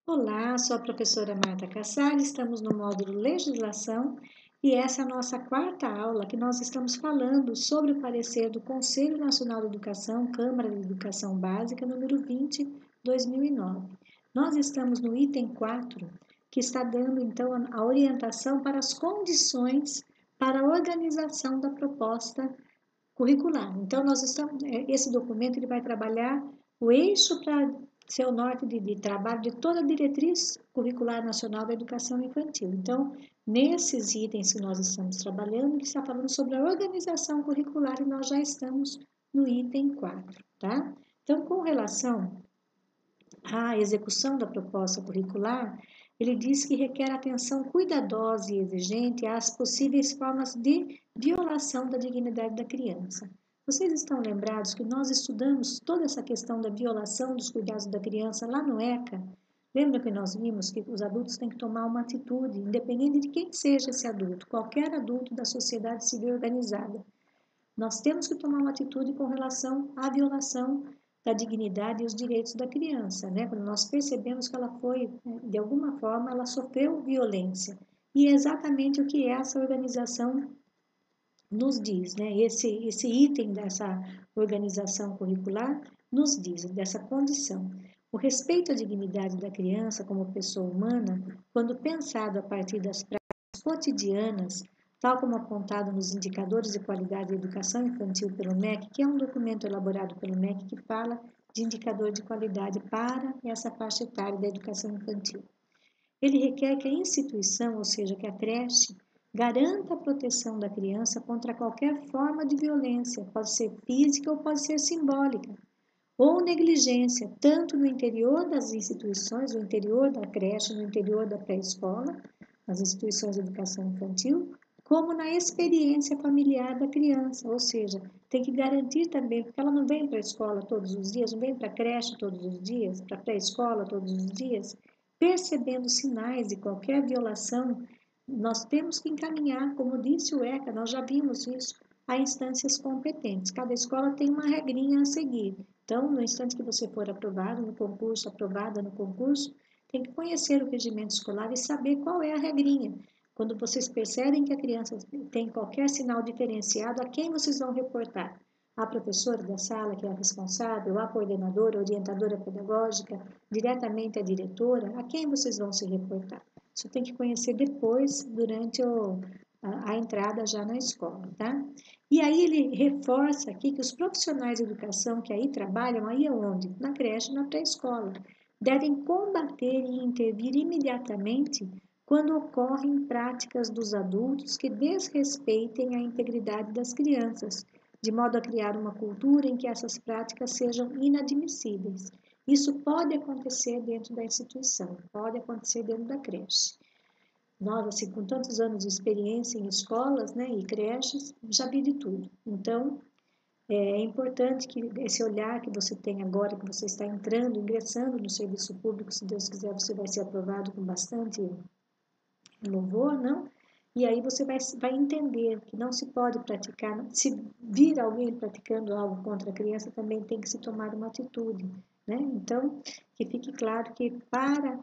Olá, sou a professora Marta Cassar, estamos no módulo Legislação e essa é a nossa quarta aula que nós estamos falando sobre o parecer do Conselho Nacional de Educação, Câmara de Educação Básica, número 20, 2009. Nós estamos no item 4, que está dando então a orientação para as condições para a organização da proposta curricular. Então, esse documento ele vai trabalhar o eixo para ser o norte de trabalho de toda a diretriz curricular nacional da educação infantil. Então, nesses itens que nós estamos trabalhando, ele está falando sobre a organização curricular e nós já estamos no item 4, tá? Então, com relação à execução da proposta curricular, ele diz que requer atenção cuidadosa e exigente às possíveis formas de violação da dignidade da criança. Vocês estão lembrados que nós estudamos toda essa questão da violação dos cuidados da criança lá no ECA? Lembra que nós vimos que os adultos têm que tomar uma atitude, independente de quem seja esse adulto, qualquer adulto da sociedade civil organizada. Nós temos que tomar uma atitude com relação à violação da dignidade e os direitos da criança, né? Quando nós percebemos que ela foi, de alguma forma, ela sofreu violência. E é exatamente o que essa organização nos diz, né? Esse item dessa organização curricular nos diz, dessa condição. O respeito à dignidade da criança como pessoa humana, quando pensado a partir das práticas cotidianas, tal como apontado nos indicadores de qualidade da educação infantil pelo MEC, que é um documento elaborado pelo MEC que fala de indicador de qualidade para essa faixa etária da educação infantil. Ele requer que a instituição, ou seja, que a creche, garanta a proteção da criança contra qualquer forma de violência, pode ser física ou pode ser simbólica, ou negligência, tanto no interior das instituições, no interior da creche, no interior da pré-escola, nas instituições de educação infantil, como na experiência familiar da criança, ou seja, tem que garantir também, porque ela não vem para a escola todos os dias, não vem para a creche todos os dias, para a pré-escola todos os dias, percebendo sinais de qualquer violação, nós temos que encaminhar, como disse o ECA, nós já vimos isso, a instâncias competentes. Cada escola tem uma regrinha a seguir. Então, no instante que você for aprovado no concurso, aprovada no concurso, tem que conhecer o regimento escolar e saber qual é a regrinha. Quando vocês percebem que a criança tem qualquer sinal diferenciado, a quem vocês vão reportar? A professora da sala, que é a responsável, a coordenadora, a orientadora pedagógica, diretamente a diretora, a quem vocês vão se reportar? Isso tem que conhecer depois, durante a entrada já na escola, tá? E aí ele reforça aqui que os profissionais de educação que aí trabalham, aí aonde? Na creche, na pré-escola, devem combater e intervir imediatamente quando ocorrem práticas dos adultos que desrespeitem a integridade das crianças, de modo a criar uma cultura em que essas práticas sejam inadmissíveis. Isso pode acontecer dentro da instituição, pode acontecer dentro da creche. Nós, assim, com tantos anos de experiência em escolas, né, e creches, já vi de tudo. Então, é importante que esse olhar que você tem agora, que você está entrando, ingressando no serviço público, se Deus quiser, você vai ser aprovado com bastante louvor, não? E aí você vai entender que não se pode praticar, se vir alguém praticando algo contra a criança, também tem que se tomar uma atitude, né? Então, que fique claro que para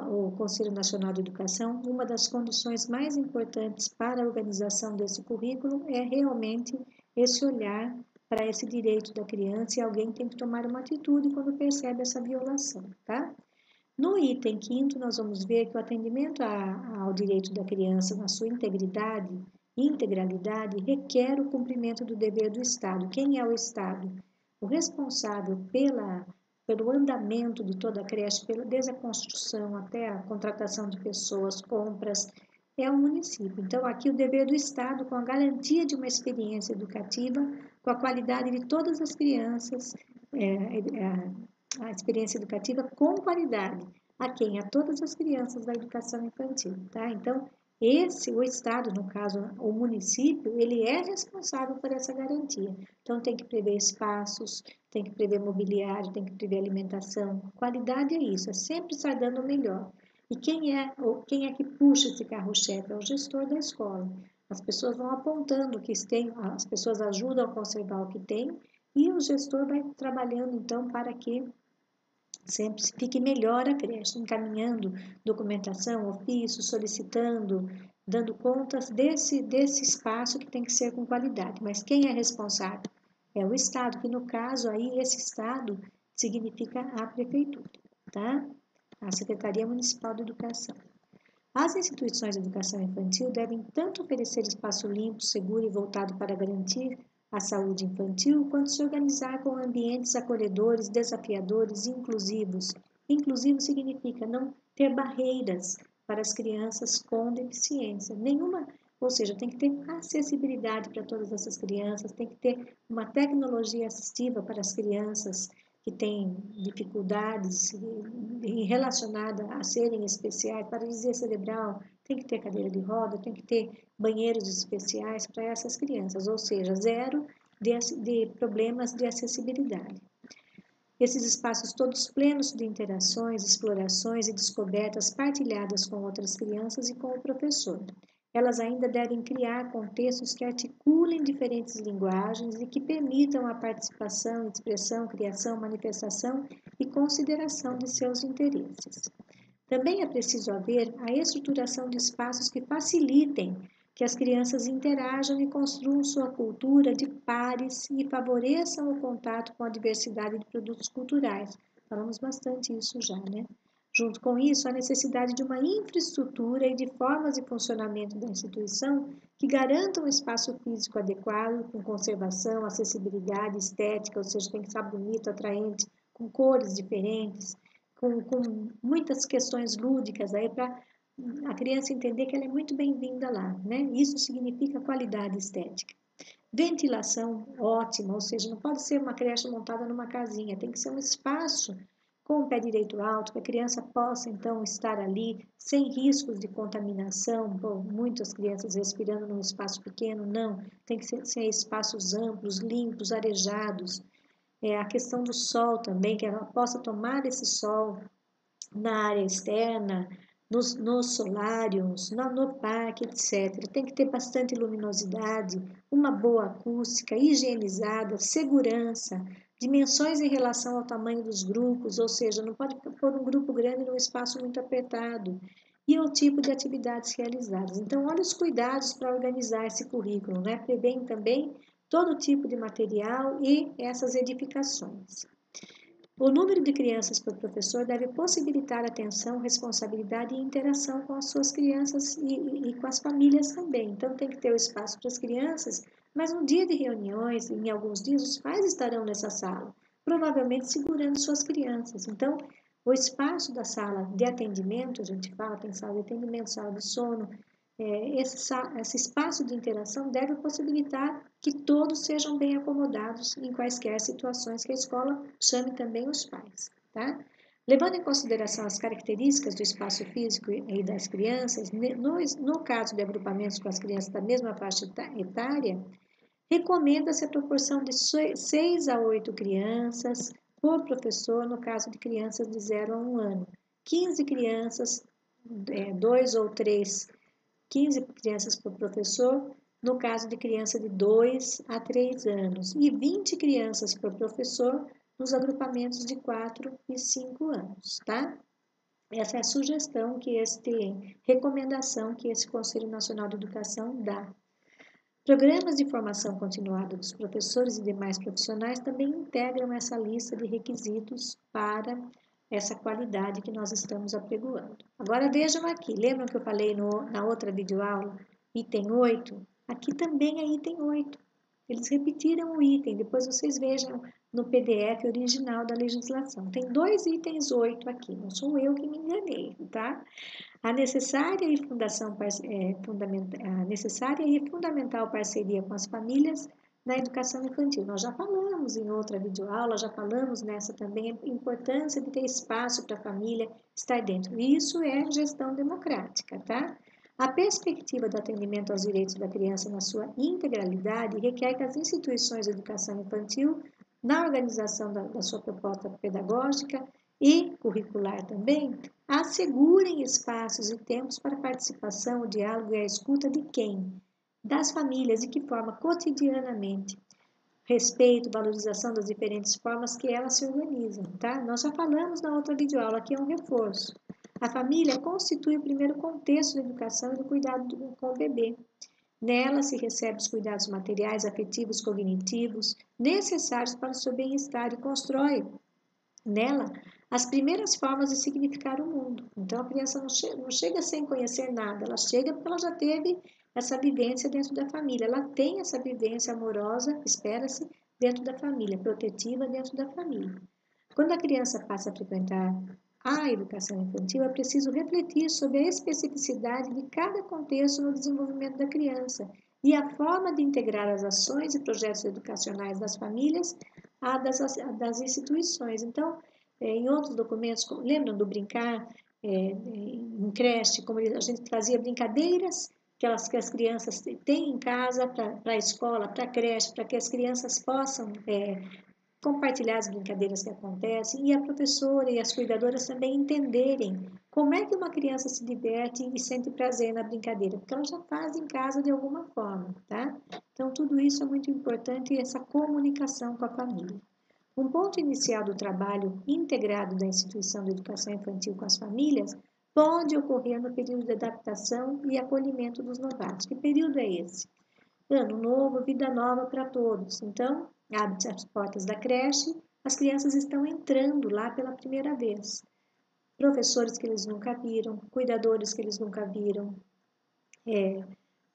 o Conselho Nacional de Educação, uma das condições mais importantes para a organização desse currículo é realmente esse olhar para esse direito da criança e alguém tem que tomar uma atitude quando percebe essa violação, tá? No item quinto, nós vamos ver que o atendimento ao direito da criança na sua integralidade, requer o cumprimento do dever do Estado. Quem é o Estado? O responsável pelo andamento de toda a creche, desde a construção até a contratação de pessoas, compras, é o município. Então, aqui o dever do Estado, com a garantia de uma experiência educativa, com a qualidade de todas as crianças, a experiência educativa com qualidade. A quem? A todas as crianças da educação infantil, tá? Então, o Estado, no caso, o município, ele é responsável por essa garantia. Então, tem que prever espaços, tem que prever mobiliário, tem que prever alimentação. Qualidade é isso, é sempre estar dando o melhor. E quem é que puxa esse carro-chefe? É o gestor da escola. As pessoas vão apontando o que tem, as pessoas ajudam a conservar o que tem, e o gestor vai trabalhando, então, para que sempre fique melhor a creche, encaminhando documentação, ofício, solicitando, dando contas desse espaço que tem que ser com qualidade. Mas quem é responsável? É o Estado, que no caso aí, esse Estado significa a Prefeitura, tá? A Secretaria Municipal de Educação. As instituições de educação infantil devem tanto oferecer espaço limpo, seguro e voltado para garantir a saúde infantil, quanto se organizar com ambientes acolhedores, desafiadores e inclusivos. Inclusivo significa não ter barreiras para as crianças com deficiência nenhuma, ou seja, tem que ter acessibilidade para todas essas crianças, tem que ter uma tecnologia assistiva para as crianças que têm dificuldades relacionadas a serem especiais, paralisia cerebral, tem que ter cadeira de roda, tem que ter banheiros especiais para essas crianças, ou seja, zero de problemas de acessibilidade. Esses espaços todos plenos de interações, explorações e descobertas partilhadas com outras crianças e com o professor. Elas ainda devem criar contextos que articulem diferentes linguagens e que permitam a participação, expressão, criação, manifestação e consideração de seus interesses. Também é preciso haver a estruturação de espaços que facilitem que as crianças interajam e construam sua cultura de pares e favoreçam o contato com a diversidade de produtos culturais. Falamos bastante isso já, né? Junto com isso, a necessidade de uma infraestrutura e de formas de funcionamento da instituição que garantam um espaço físico adequado, com conservação, acessibilidade, estética, ou seja, tem que estar bonito, atraente, com cores diferentes, com muitas questões lúdicas aí para a criança entender que ela é muito bem-vinda lá, né? Isso significa qualidade estética. Ventilação ótima, ou seja, não pode ser uma creche montada numa casinha, tem que ser um espaço com o pé direito alto, que a criança possa então estar ali sem riscos de contaminação. Bom, muitas crianças respirando num espaço pequeno, não, tem que ser espaços amplos, limpos, arejados. A questão do sol também, que ela possa tomar esse sol na área externa, nos solários, no parque, etc. Tem que ter bastante luminosidade, uma boa acústica, higienizada, segurança, dimensões em relação ao tamanho dos grupos, ou seja, não pode pôr um grupo grande num espaço muito apertado, e o tipo de atividades realizadas. Então, olha os cuidados para organizar esse currículo, né? Prevêem também todo tipo de material e essas edificações. O número de crianças por professor deve possibilitar atenção, responsabilidade e interação com as suas crianças e com as famílias também. Então, tem que ter o espaço para as crianças, mas no dia de reuniões, em alguns dias, os pais estarão nessa sala, provavelmente segurando suas crianças. Então, o espaço da sala de atendimento, a gente fala, tem sala de atendimento, sala de sono, esse espaço de interação deve possibilitar que todos sejam bem acomodados em quaisquer situações que a escola chame também os pais, tá? Levando em consideração as características do espaço físico e das crianças, no caso de agrupamentos com as crianças da mesma faixa etária, recomenda-se a proporção de 6 a 8 crianças por professor no caso de crianças de 0 a 1 ano, 15 crianças, 2 ou 3 15 crianças por professor, no caso de criança de 2 a 3 anos, e 20 crianças por professor nos agrupamentos de 4 e 5 anos, tá? Essa é a sugestão recomendação que esse Conselho Nacional de Educação dá. Programas de formação continuada dos professores e demais profissionais também integram essa lista de requisitos para essa qualidade que nós estamos apregoando. Agora vejam aqui, lembram que eu falei na outra videoaula, item 8? Aqui também é item 8. Eles repetiram o item, depois vocês vejam no PDF original da legislação. Tem 2 itens 8 aqui, não sou eu que me enganei, tá? A necessária e fundamental parceria com as famílias na educação infantil. Nós já falamos em outra videoaula, já falamos nessa também, a importância de ter espaço para a família estar dentro. Isso é gestão democrática, tá? A perspectiva do atendimento aos direitos da criança na sua integralidade requer que as instituições de educação infantil, na organização da sua proposta pedagógica e curricular também, assegurem espaços e tempos para a participação, o diálogo e a escuta de quem? Das famílias, de que forma? Cotidianamente. respeito, valorização das diferentes formas que elas se organizam, tá? Nós já falamos na outra videoaula, aqui é um reforço. A família constitui o primeiro contexto da educação e do cuidado com o bebê. Nela se recebe os cuidados materiais, afetivos, cognitivos, necessários para o seu bem-estar e constrói nela as primeiras formas de significar o mundo. Então a criança não chega sem conhecer nada, ela chega porque ela já teve essa vivência dentro da família, ela tem essa vivência amorosa, espera-se, dentro da família, protetiva dentro da família. Quando a criança passa a frequentar a educação infantil, é preciso refletir sobre a especificidade de cada contexto no desenvolvimento da criança e a forma de integrar as ações e projetos educacionais das famílias à das instituições. Então, em outros documentos, lembram do brincar em creche, como a gente fazia brincadeiras que as crianças têm em casa para a escola, para a creche, para que as crianças possam compartilhar as brincadeiras que acontecem e a professora e as cuidadoras também entenderem como é que uma criança se diverte e sente prazer na brincadeira, porque ela já faz em casa de alguma forma, tá? Então, tudo isso é muito importante, essa comunicação com a família. Um ponto inicial do trabalho integrado da instituição de educação infantil com as famílias pode ocorrer no período de adaptação e acolhimento dos novatos. Que período é esse? Ano novo, vida nova para todos. Então, abre-se as portas da creche, as crianças estão entrando lá pela primeira vez. Professores que eles nunca viram, cuidadores que eles nunca viram,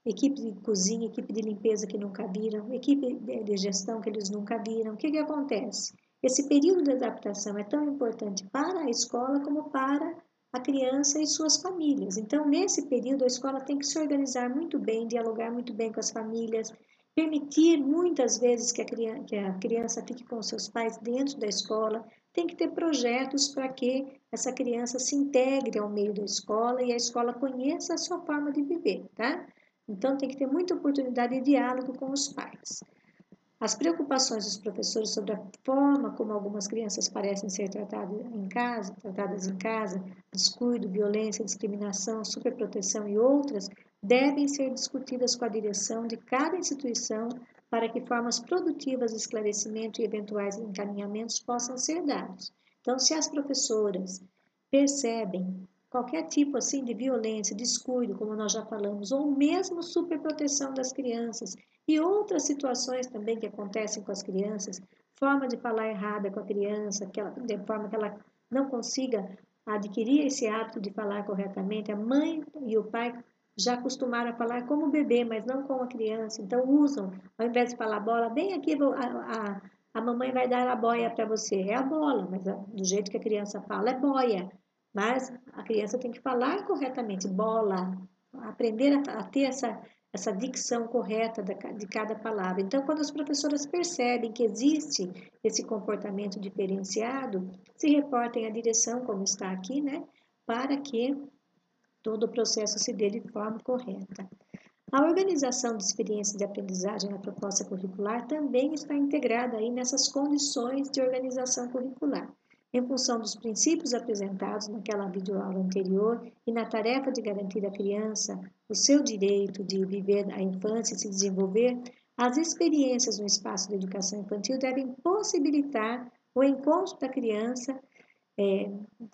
equipe de cozinha, equipe de limpeza que nunca viram, equipe de gestão que eles nunca viram. O que acontece? Esse período de adaptação é tão importante para a escola como para a criança e suas famílias. Então, nesse período, a escola tem que se organizar muito bem, dialogar muito bem com as famílias, permitir muitas vezes que a criança fique com seus pais dentro da escola, tem que ter projetos para que essa criança se integre ao meio da escola e a escola conheça a sua forma de viver, tá? Então, tem que ter muita oportunidade de diálogo com os pais. As preocupações dos professores sobre a forma como algumas crianças parecem ser tratadas em casa, descuido, violência, discriminação, superproteção e outras, devem ser discutidas com a direção de cada instituição para que formas produtivas de esclarecimento e eventuais encaminhamentos possam ser dados. Então, se as professoras percebem qualquer tipo assim de violência, descuido, como nós já falamos, ou mesmo superproteção das crianças e outras situações também que acontecem com as crianças, forma de falar errada com a criança, de forma que ela não consiga adquirir esse hábito de falar corretamente. A mãe e o pai já acostumaram a falar como o bebê, mas não com a criança. Então usam, ao invés de falar bola, bem aqui a mamãe vai dar a boia para você. É a bola, mas do jeito que a criança fala é boia. Mas a criança tem que falar corretamente, bola, aprender a ter essa dicção correta de cada palavra. Então, quando as professoras percebem que existe esse comportamento diferenciado, se reportem à direção, como está aqui, né, para que todo o processo se dê de forma correta. A organização de experiências de aprendizagem na proposta curricular também está integrada aí nessas condições de organização curricular. Em função dos princípios apresentados naquela videoaula anterior e na tarefa de garantir à criança o seu direito de viver a infância e se desenvolver, as experiências no espaço da educação infantil devem possibilitar o encontro da criança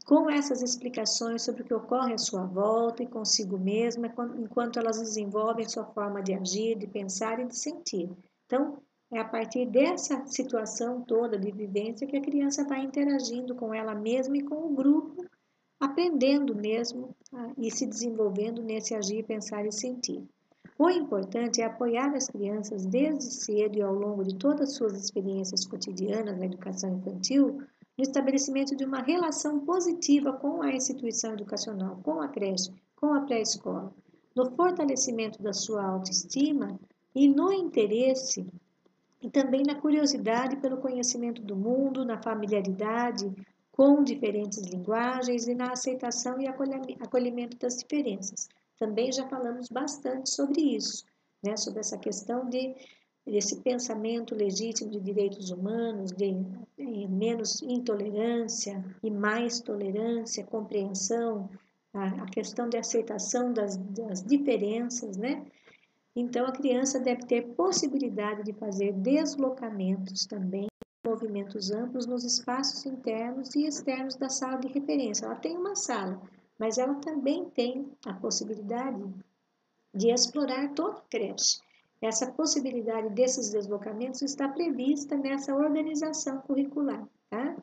com essas explicações sobre o que ocorre à sua volta e consigo mesma, enquanto elas desenvolvem sua forma de agir, de pensar e de sentir. Então, é a partir dessa situação toda de vivência que a criança vai interagindo com ela mesma e com o grupo, aprendendo mesmo e se desenvolvendo nesse agir, pensar e sentir. O importante é apoiar as crianças desde cedo e ao longo de todas as suas experiências cotidianas na educação infantil, no estabelecimento de uma relação positiva com a instituição educacional, com a creche, com a pré-escola, no fortalecimento da sua autoestima e no interesse e também na curiosidade pelo conhecimento do mundo, na familiaridade com diferentes linguagens e na aceitação e acolhimento das diferenças. Também já falamos bastante sobre isso, né? Sobre essa questão desse pensamento legítimo de direitos humanos, de menos intolerância e mais tolerância, compreensão, a questão de aceitação das diferenças, né? Então, a criança deve ter possibilidade de fazer deslocamentos também, movimentos amplos nos espaços internos e externos da sala de referência. Ela tem uma sala, mas ela também tem a possibilidade de explorar toda a creche. Essa possibilidade desses deslocamentos está prevista nessa organização curricular, tá?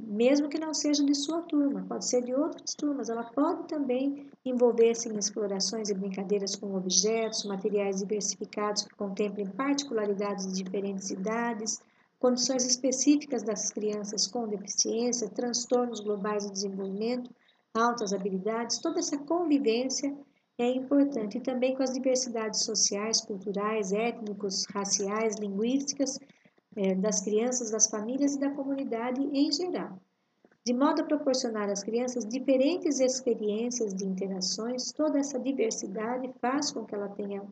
Mesmo que não seja de sua turma, pode ser de outras turmas, ela pode também envolver-se em explorações e brincadeiras com objetos, materiais diversificados que contemplem particularidades de diferentes idades, condições específicas das crianças com deficiência, transtornos globais de desenvolvimento, altas habilidades, toda essa convivência é importante, e também com as diversidades sociais, culturais, étnicos, raciais, linguísticas, das crianças, das famílias e da comunidade em geral, de modo a proporcionar às crianças diferentes experiências de interações. Toda essa diversidade faz com que ela tenha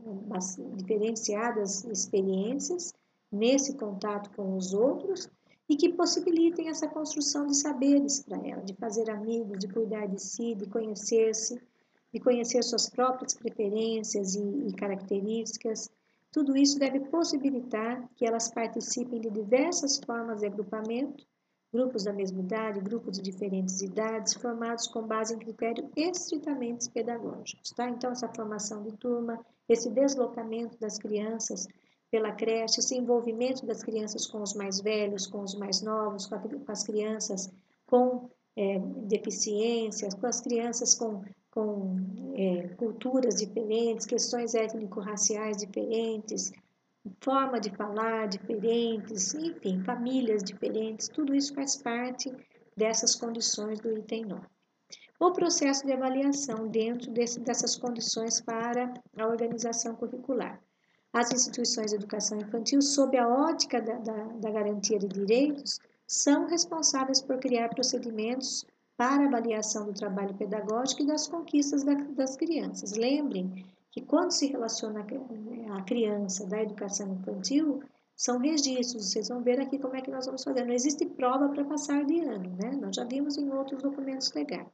diferenciadas experiências nesse contato com os outros e que possibilitem essa construção de saberes para ela, de fazer amigos, de cuidar de si, de conhecer-se, de conhecer suas próprias preferências e características. Tudo isso deve possibilitar que elas participem de diversas formas de agrupamento, grupos da mesma idade, grupos de diferentes idades, formados com base em critérios estritamente pedagógicos, tá? Então, essa formação de turma, esse deslocamento das crianças pela creche, esse envolvimento das crianças com os mais velhos, com os mais novos, com as crianças com deficiências, com as crianças com culturas diferentes, questões étnico-raciais diferentes, forma de falar diferentes, enfim, famílias diferentes, tudo isso faz parte dessas condições do item 9. O processo de avaliação dentro dessas condições para a organização curricular. As instituições de educação infantil, sob a ótica da garantia de direitos, são responsáveis por criar procedimentos para avaliação do trabalho pedagógico e das conquistas das crianças. Lembrem que quando se relaciona a criança da educação infantil, são registros. Vocês vão ver aqui como é que nós vamos fazer. Não existe prova para passar de ano, né? Nós já vimos em outros documentos legais.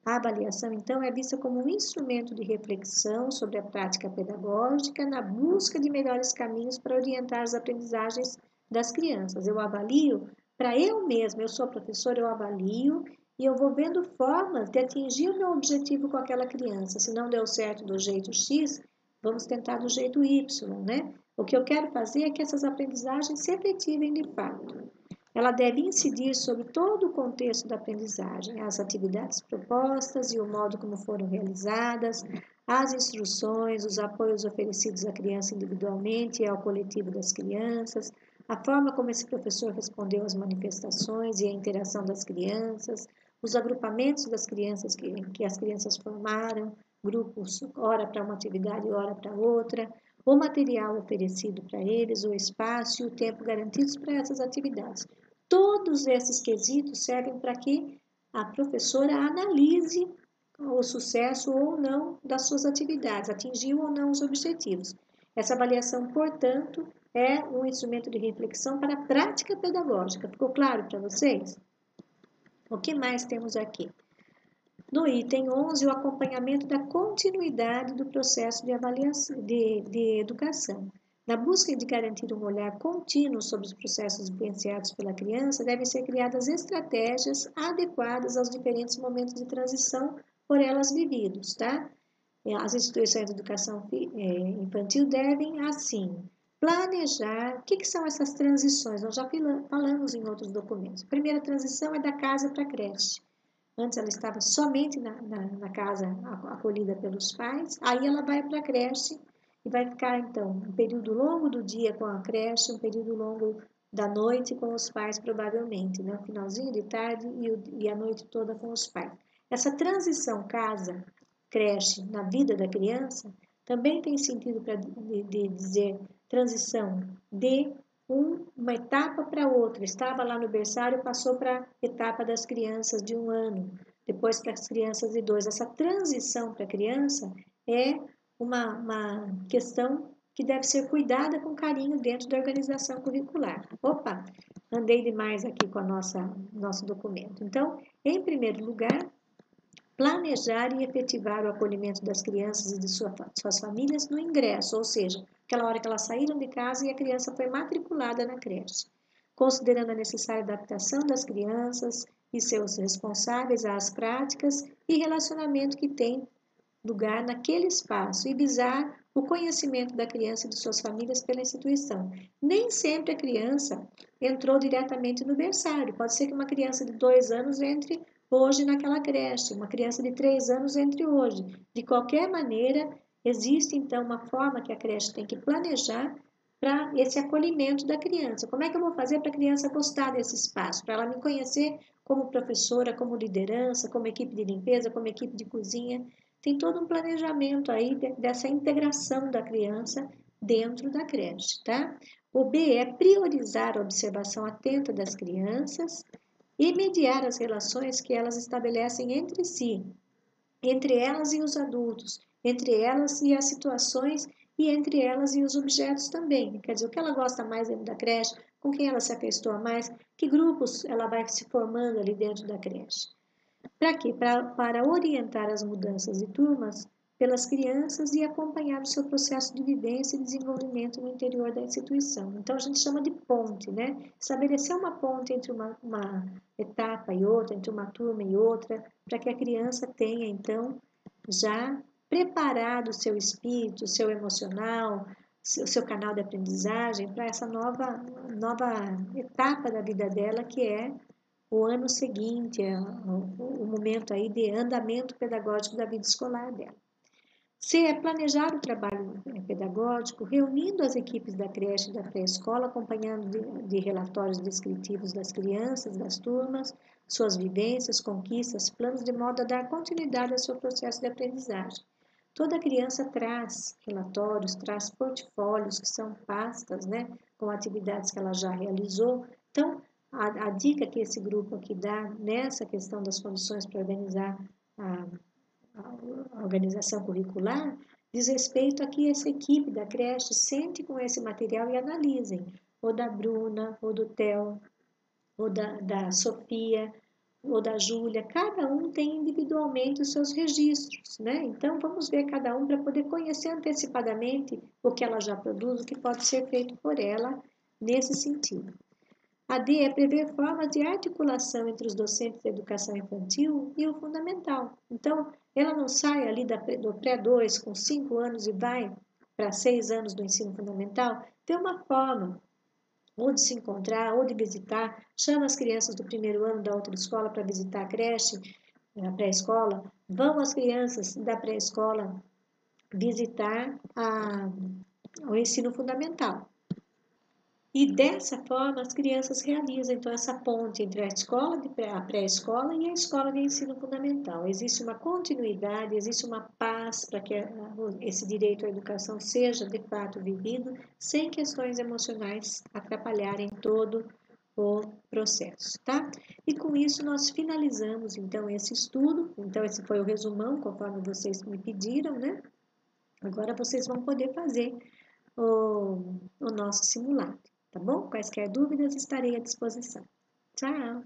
A avaliação, então, é vista como um instrumento de reflexão sobre a prática pedagógica na busca de melhores caminhos para orientar as aprendizagens das crianças. Eu avalio para eu mesma, eu sou professora, eu avalio e eu vou vendo formas de atingir o meu objetivo com aquela criança. Se não deu certo do jeito X, vamos tentar do jeito Y, né? O que eu quero fazer é que essas aprendizagens se efetivem de fato. Ela deve incidir sobre todo o contexto da aprendizagem, as atividades propostas e o modo como foram realizadas, as instruções, os apoios oferecidos à criança individualmente e ao coletivo das crianças, a forma como esse professor respondeu às manifestações e a interação das crianças, os agrupamentos das crianças que as crianças formaram, grupos, ora para uma atividade, ora para outra, o material oferecido para eles, o espaço e o tempo garantidos para essas atividades. Todos esses quesitos servem para que a professora analise o sucesso ou não das suas atividades, atingiu ou não os objetivos. Essa avaliação, portanto, é um instrumento de reflexão para a prática pedagógica. Ficou claro para vocês? O que mais temos aqui? No item 11, o acompanhamento da continuidade do processo de avaliação de educação. Na busca de garantir um olhar contínuo sobre os processos vivenciados pela criança, devem ser criadas estratégias adequadas aos diferentes momentos de transição por elas vividos, tá? As instituições de educação infantil devem, assim, planejar. O que são essas transições? Nós já falamos em outros documentos. A primeira transição é da casa para a creche. Antes ela estava somente na casa acolhida pelos pais, aí ela vai para a creche e vai ficar, então, um período longo do dia com a creche, um período longo da noite com os pais, provavelmente, né? Um finalzinho de tarde e a noite toda com os pais. Essa transição casa-creche na vida da criança também tem sentido para dizer transição de uma etapa para outra. Estava lá no berçário, passou para a etapa das crianças de 1 ano, depois para as crianças de 2. Essa transição para a criança é uma questão que deve ser cuidada com carinho dentro da organização curricular. Opa, andei demais aqui com nosso documento. Então, em primeiro lugar, planejar e efetivar o acolhimento das crianças e de suas famílias no ingresso, ou seja, aquela hora que elas saíram de casa e a criança foi matriculada na creche, considerando a necessária adaptação das crianças e seus responsáveis às práticas e relacionamento que tem lugar naquele espaço e visar o conhecimento da criança e de suas famílias pela instituição. Nem sempre a criança entrou diretamente no berçário. Pode ser que uma criança de 2 anos entre hoje naquela creche, uma criança de 3 anos entre hoje. De qualquer maneira, existe então uma forma que a creche tem que planejar para esse acolhimento da criança. Como é que eu vou fazer para a criança gostar desse espaço? Para ela me conhecer como professora, como liderança, como equipe de limpeza, como equipe de cozinha. Tem todo um planejamento aí dessa integração da criança dentro da creche, tá? O B é priorizar a observação atenta das crianças e mediar as relações que elas estabelecem entre si, entre elas e os adultos, entre elas e as situações e entre elas e os objetos também. Quer dizer, o que ela gosta mais dentro da creche, com quem ela se afeiçoa mais, que grupos ela vai se formando ali dentro da creche. Para quê? Para orientar as mudanças de turmas pelas crianças e acompanhar o seu processo de vivência e desenvolvimento no interior da instituição. Então, a gente chama de ponte, né? Estabelecer uma ponte entre uma etapa e outra, entre uma turma e outra, para que a criança tenha, então, já preparado o seu espírito, o seu emocional, o seu canal de aprendizagem para essa nova etapa da vida dela, que é o ano seguinte, o momento aí de andamento pedagógico da vida escolar dela. C é planejar o trabalho pedagógico, reunindo as equipes da creche e da pré-escola, acompanhando de relatórios descritivos das crianças, das turmas, suas vivências, conquistas, planos, de modo a dar continuidade ao seu processo de aprendizagem. Toda criança traz relatórios, traz portfólios, que são pastas, né, com atividades que ela já realizou. Então, a dica que esse grupo aqui dá nessa questão das condições para organizar a organização curricular diz respeito a que essa equipe da creche sente com esse material e analisem, ou da Bruna, ou do Theo, ou da Sofia, ou da Júlia. Cada um tem individualmente os seus registros, né? Então, vamos ver cada um para poder conhecer antecipadamente o que ela já produz, o que pode ser feito por ela nesse sentido. A D é prever formas de articulação entre os docentes da educação infantil e o fundamental. Então, ela não sai ali do pré-2 com 5 anos e vai para 6 anos do ensino fundamental. Tem uma forma ou de se encontrar, ou de visitar, chama as crianças do primeiro ano da outra escola para visitar a creche, a pré-escola, vão as crianças da pré-escola visitar o ensino fundamental. E dessa forma as crianças realizam então essa ponte entre a pré-escola e a escola de ensino fundamental. Existe uma continuidade, existe uma paz para que esse direito à educação seja de fato vivido sem questões emocionais atrapalharem todo o processo, tá? E com isso nós finalizamos então esse estudo. Então esse foi o resumão, conforme vocês me pediram, né? Agora vocês vão poder fazer o nosso simulado. Tá bom? Quaisquer dúvidas, estarei à disposição. Tchau!